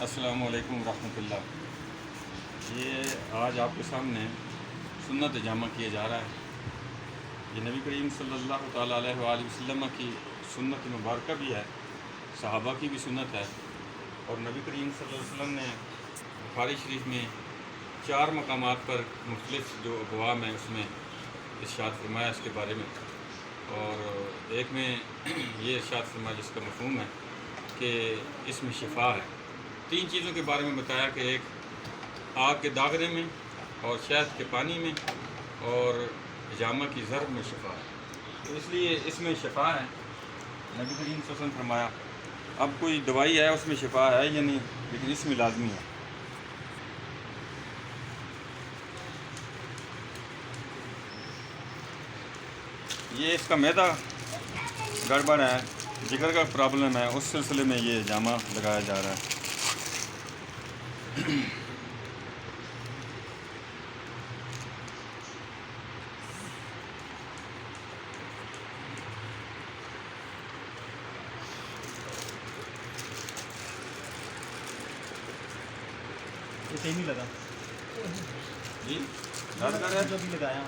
السلام علیکم ورحمۃ اللہ۔ یہ آج آپ کے سامنے سنت جامع کیا جا رہا ہے۔ یہ نبی کریم صلی اللہ تعالیٰ علیہ وآلہ وسلم کی سنت مبارکہ بھی ہے، صحابہ کی بھی سنت ہے، اور نبی کریم صلی اللہ علیہ وسلم نے بخاری شریف میں 4 مقامات پر مختلف جو ابواب ہیں اس میں ارشاد فرمایا اس کے بارے میں، اور ایک میں یہ ارشاد فرمایا جس کا مفہوم ہے کہ اس میں شفا ہے۔ 3 چیزوں کے بارے میں بتایا کہ ایک آگ کے داغنے میں، اور شہد کے پانی میں، اور حجامہ کی ضرب میں شفا ہے۔ تو اس لیے اس میں شفا ہے۔ نبی کریم صلی اللہ علیہ وسلم فرمایا اب کوئی دوائی ہے اس میں شفا ہے یا نہیں، لیکن اس میں لازمی ہے۔ یہ اس کا معدہ گڑبڑ ہے، جگر کا پرابلم ہے، اس سلسلے میں یہ جامع لگایا جا رہا ہے۔ یہ صحیح نہیں لگا جی درد کر رہا ہے؟ جو بھی لگایا